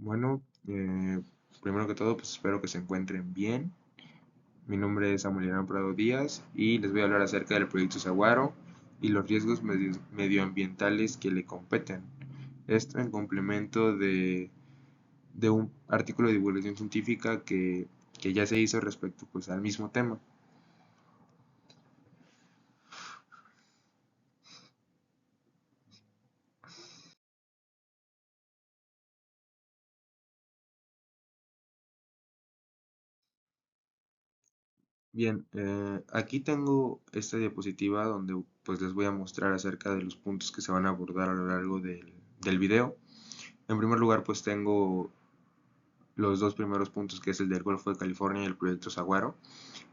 Bueno, primero que todo, pues espero que se encuentren bien. Mi nombre es Samuel Prado Díaz y les voy a hablar acerca del proyecto Saguaro y los riesgos medioambientales que le competen. Esto en complemento de un artículo de divulgación científica que ya se hizo respecto pues, al mismo tema. Bien, aquí tengo esta diapositiva donde pues les voy a mostrar acerca de los puntos que se van a abordar a lo largo del video. En primer lugar, pues tengo los dos primeros puntos, que es el del Golfo de California y el proyecto Saguaro.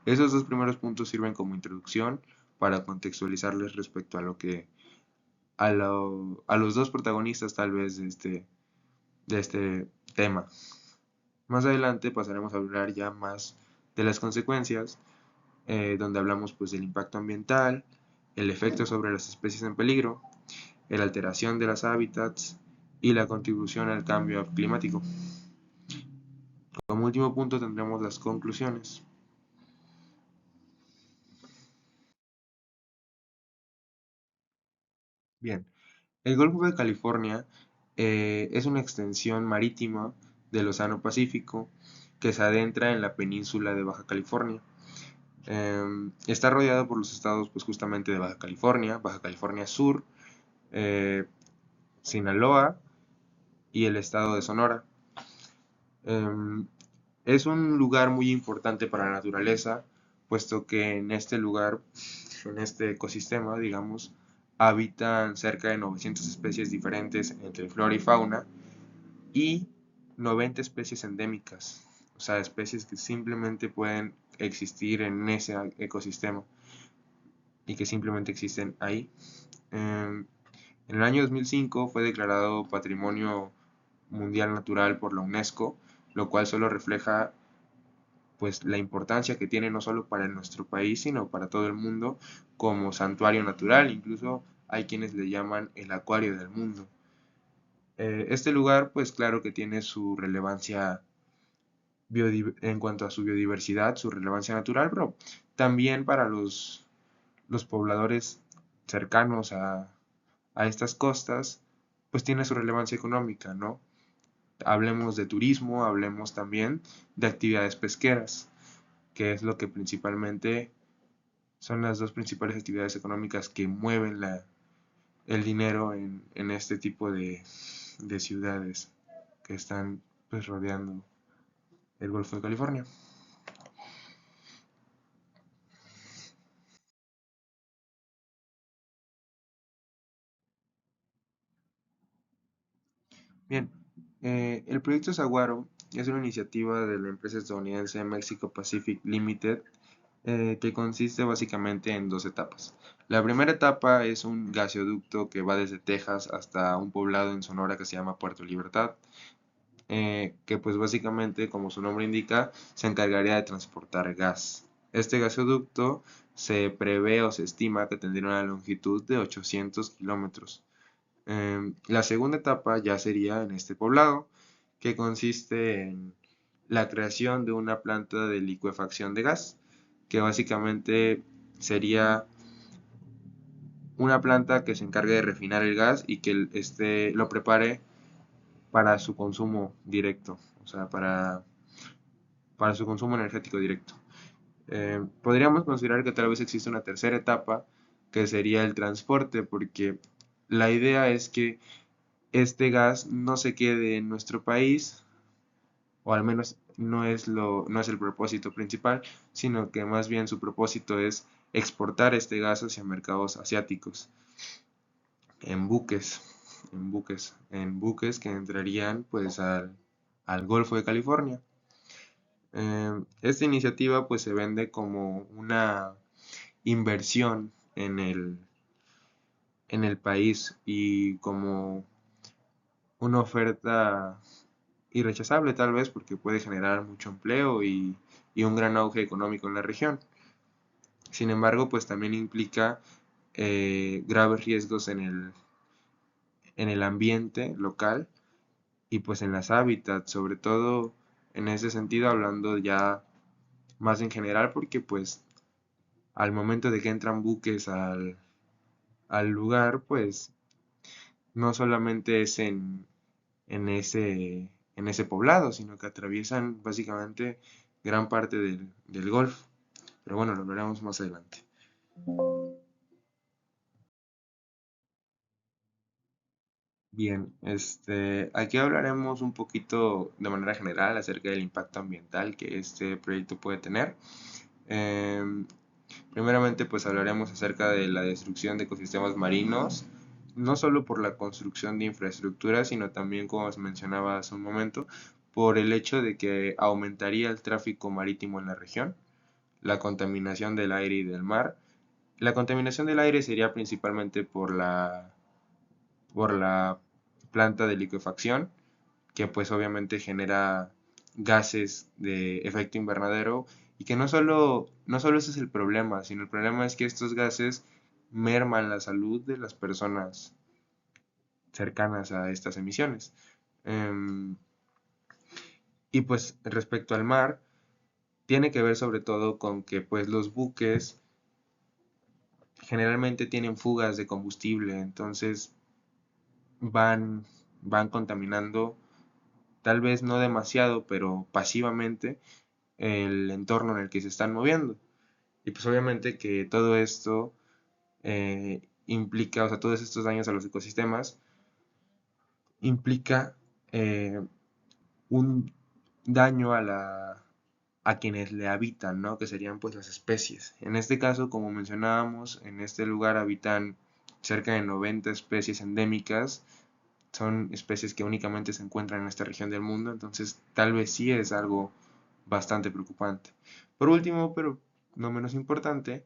Esos dos primeros puntos sirven como introducción para contextualizarles respecto a lo que a los dos protagonistas tal vez de este tema. Más adelante pasaremos a hablar ya más de las consecuencias, donde hablamos pues del impacto ambiental, el efecto sobre las especies en peligro, la alteración de los hábitats y la contribución al cambio climático. Como último punto tendremos las conclusiones. Bien, el Golfo de California es una extensión marítima del Océano Pacífico que se adentra en la península de Baja California. Está rodeado por los estados pues justamente de Baja California Sur, eh, Sinaloa y el estado de Sonora. Eh, es un lugar muy importante para la naturaleza, puesto que en este lugar, en este ecosistema, digamos, habitan cerca de 900 especies diferentes entre flora y fauna y 90 especies endémicas, o sea, especies que simplemente pueden existir en ese ecosistema y que simplemente existen ahí. En el año 2005 fue declarado Patrimonio Mundial Natural por la UNESCO, lo cual solo refleja pues la importancia que tiene no solo para nuestro país, sino para todo el mundo como santuario natural. Incluso hay quienes le llaman el acuario del mundo. Este lugar, pues claro que tiene su relevancia en cuanto a su biodiversidad, su relevancia natural, pero también para los pobladores cercanos a estas costas, pues tiene su relevancia económica, ¿no? Hablemos de turismo, hablemos también de actividades pesqueras, que es lo que principalmente son las dos principales actividades económicas que mueven el dinero en este tipo de ciudades que están pues rodeando el Golfo de California. Bien, el proyecto Saguaro es una iniciativa de la empresa estadounidense Mexico Pacific Limited, que consiste básicamente en dos etapas. La primera etapa es un gasoducto que va desde Texas hasta un poblado en Sonora que se llama Puerto Libertad, que pues básicamente, como su nombre indica, se encargaría de transportar gas. Este gasoducto se prevé o se estima que tendría una longitud de 800 kilómetros. La segunda etapa ya sería en este poblado, que consiste en la creación de una planta de licuefacción de gas, que básicamente sería una planta que se encargue de refinar el gas y que lo prepare para su consumo directo, o sea, para su consumo energético directo. Podríamos considerar que tal vez existe una tercera etapa, que sería el transporte, porque la idea es que este gas no se quede en nuestro país, o al menos no es el propósito principal, sino que más bien su propósito es exportar este gas hacia mercados asiáticos, en buques, en buques que entrarían pues al Golfo de California. Esta iniciativa pues se vende como una inversión en el país y como una oferta irrechazable tal vez porque puede generar mucho empleo y un gran auge económico en la región. Sin embargo, pues también implica graves riesgos en el ambiente local y pues en las hábitats, sobre todo en ese sentido, hablando ya más en general, porque pues al momento de que entran buques al lugar, pues no solamente es en en ese poblado, sino que atraviesan básicamente gran parte del Golfo. Pero bueno, lo veremos más adelante. Bien, aquí hablaremos un poquito de manera general acerca del impacto ambiental que este proyecto puede tener. Em, Primeramente, pues hablaremos acerca de la destrucción de ecosistemas marinos, no solo por la construcción de infraestructura, sino también, como os mencionaba hace un momento, por el hecho de que aumentaría el tráfico marítimo en la región, la contaminación del aire y del mar. La contaminación del aire sería principalmente por la planta de liquefacción, que pues obviamente genera gases de efecto invernadero y que no solo ese es el problema, sino el problema es que estos gases merman la salud de las personas cercanas a estas emisiones. Em, y pues respecto al mar, tiene que ver sobre todo con que pues los buques generalmente tienen fugas de combustible, entonces van, van contaminando, tal vez no demasiado, pero pasivamente el entorno en el que se están moviendo. Y pues obviamente que todo esto implica, o sea, todos estos daños a los ecosistemas implica un daño a quienes le habitan, ¿no? Que serían pues las especies. En este caso, como mencionábamos, en este lugar habitan cerca de 90 especies endémicas. Son especies que únicamente se encuentran en esta región del mundo, entonces tal vez sí es algo bastante preocupante. Por último, pero no menos importante,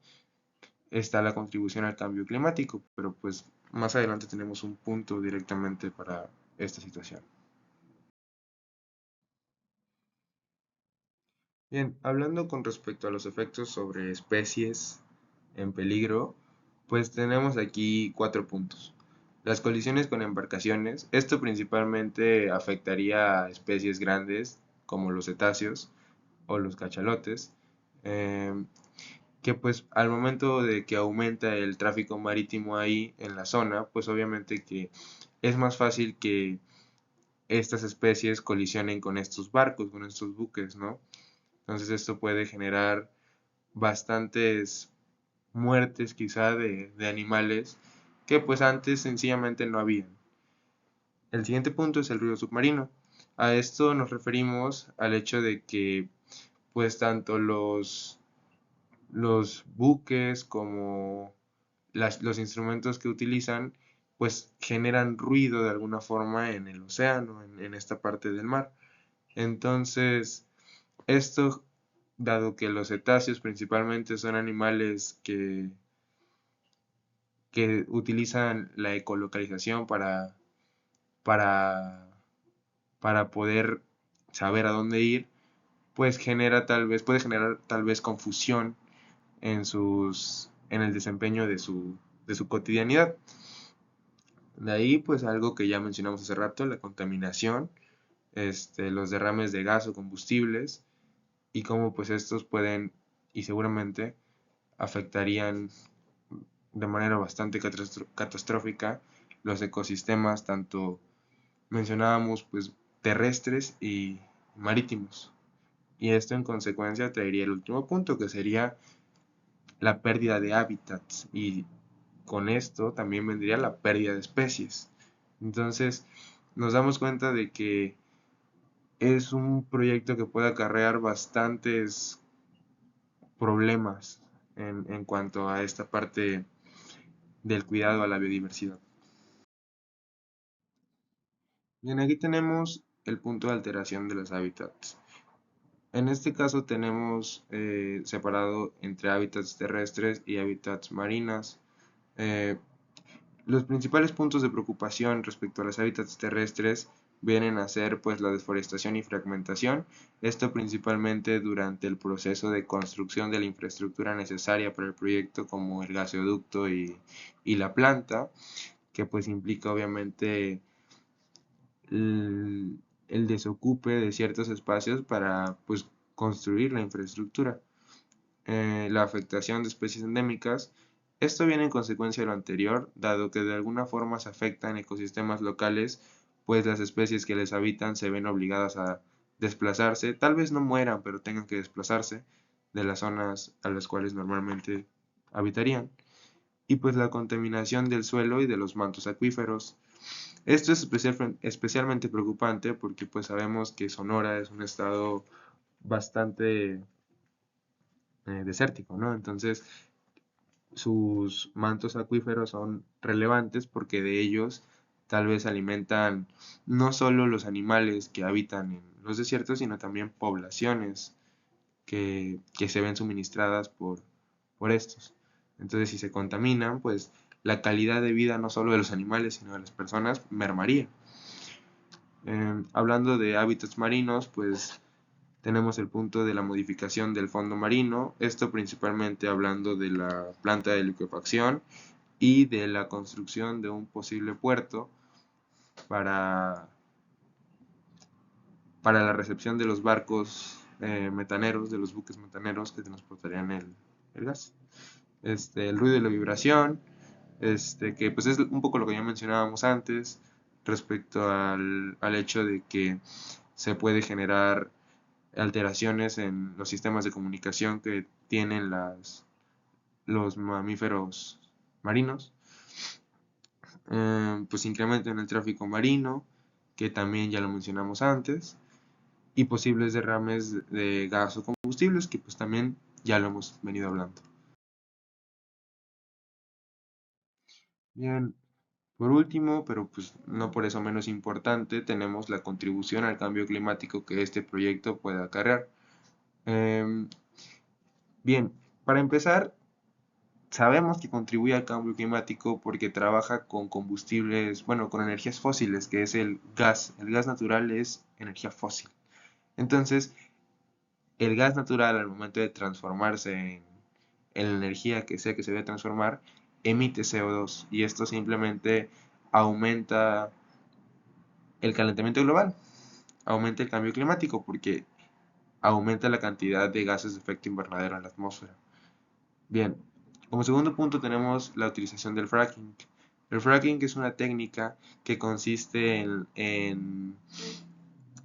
está la contribución al cambio climático, pero pues más adelante tenemos un punto directamente para esta situación. Bien, hablando con respecto a los efectos sobre especies en peligro, pues tenemos aquí cuatro puntos. Las colisiones con embarcaciones, esto principalmente afectaría a especies grandes como los cetáceos o los cachalotes, em, que pues al momento de que aumenta el tráfico marítimo ahí en la zona, pues obviamente que es más fácil que estas especies colisionen con estos barcos, con estos buques, ¿no? Entonces esto puede generar bastantes muertes quizá de animales que pues antes sencillamente no habían. El siguiente punto es el ruido submarino. A esto nos referimos al hecho de que pues tanto los buques como los instrumentos que utilizan pues generan ruido de alguna forma en el océano, en esta parte del mar. Entonces, esto, dado que los cetáceos principalmente son animales que utilizan la ecolocalización para, para poder saber a dónde ir, pues puede generar tal vez confusión en el desempeño de su cotidianidad. De ahí, pues algo que ya mencionamos hace rato, la contaminación, los derrames de gas o combustibles y cómo pues estos pueden y seguramente afectarían de manera bastante catastrófica los ecosistemas, tanto mencionábamos pues terrestres y marítimos. Y esto en consecuencia traería el último punto, que sería la pérdida de hábitats. Y con esto también vendría la pérdida de especies. Entonces nos damos cuenta de que es un proyecto que puede acarrear bastantes problemas en cuanto a esta parte del cuidado a la biodiversidad. Bien, aquí tenemos el punto de alteración de los hábitats. En este caso tenemos separado entre hábitats terrestres y hábitats marinas. Eh, los principales puntos de preocupación respecto a los hábitats terrestres vienen a ser pues la deforestación y fragmentación, esto principalmente durante el proceso de construcción de la infraestructura necesaria para el proyecto como el gasoducto y la planta, que pues implica obviamente el desocupe de ciertos espacios para pues construir la infraestructura. La afectación de especies endémicas. Esto viene en consecuencia de lo anterior, dado que de alguna forma se afectan ecosistemas locales, pues las especies que les habitan se ven obligadas a desplazarse, tal vez no mueran, pero tengan que desplazarse de las zonas a las cuales normalmente habitarían. Y pues la contaminación del suelo y de los mantos acuíferos. Esto es especialmente preocupante porque pues sabemos que Sonora es un estado bastante desértico, ¿no? Entonces sus mantos acuíferos son relevantes porque de ellos tal vez se alimentan no solo los animales que habitan en los desiertos, sino también poblaciones que se ven suministradas por estos. Entonces, si se contaminan, pues la calidad de vida no solo de los animales, sino de las personas mermaría. Hablando de hábitats marinos, pues tenemos el punto de la modificación del fondo marino, esto principalmente hablando de la planta de liquefacción y de la construcción de un posible puerto para, para la recepción de los barcos metaneros, de los buques metaneros que transportarían el gas. El ruido y la vibración, que pues es un poco lo que ya mencionábamos antes respecto al hecho de que se puede generar alteraciones en los sistemas de comunicación que tienen los mamíferos marinos. Pues incremento en el tráfico marino, que también ya lo mencionamos antes, y posibles derrames de gas o combustibles, que pues también ya lo hemos venido hablando. Bien, por último, pero pues no por eso menos importante, tenemos la contribución al cambio climático que este proyecto puede acarrear. Em, Bien, para empezar, sabemos que contribuye al cambio climático porque trabaja con combustibles, bueno, con energías fósiles, que es el gas. El gas natural es energía fósil. Entonces, el gas natural al momento de transformarse en la energía que sea que se debe transformar, emite CO2 y esto simplemente aumenta el calentamiento global, aumenta el cambio climático porque aumenta la cantidad de gases de efecto invernadero en la atmósfera. Bien, como segundo punto tenemos la utilización del fracking. El fracking es una técnica que consiste en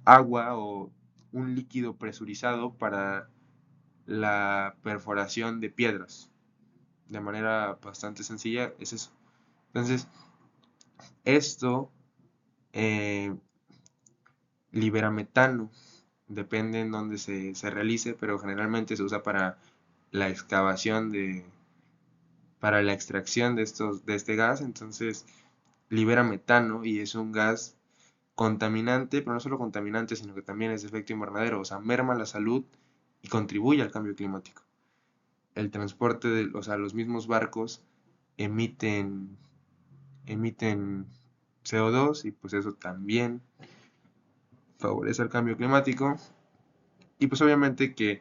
agua o un líquido presurizado para la perforación de piedras. De manera bastante sencilla es eso. Entonces, esto eh, libera metano. Depende en dónde se realice, pero generalmente se usa para la excavación para la extracción de este gas. Entonces, libera metano y es un gas contaminante, pero no solo contaminante, sino que también es de efecto invernadero, o sea, merma la salud y contribuye al cambio climático. El transporte o sea, los mismos barcos emiten, emiten CO2 y pues eso también favorece el cambio climático. Y pues obviamente que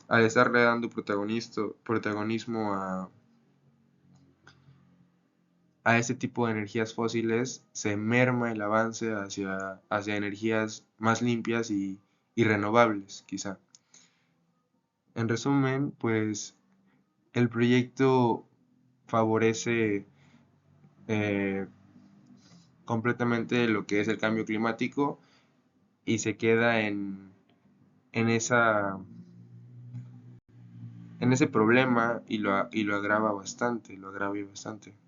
al estarle dando protagonismo a este tipo de energías fósiles, se merma el avance hacia energías más limpias y renovables, quizá. En resumen, pues el proyecto favorece eh, completamente lo que es el cambio climático y se queda en esa, en ese problema y lo agrava bastante, lo agravia bastante.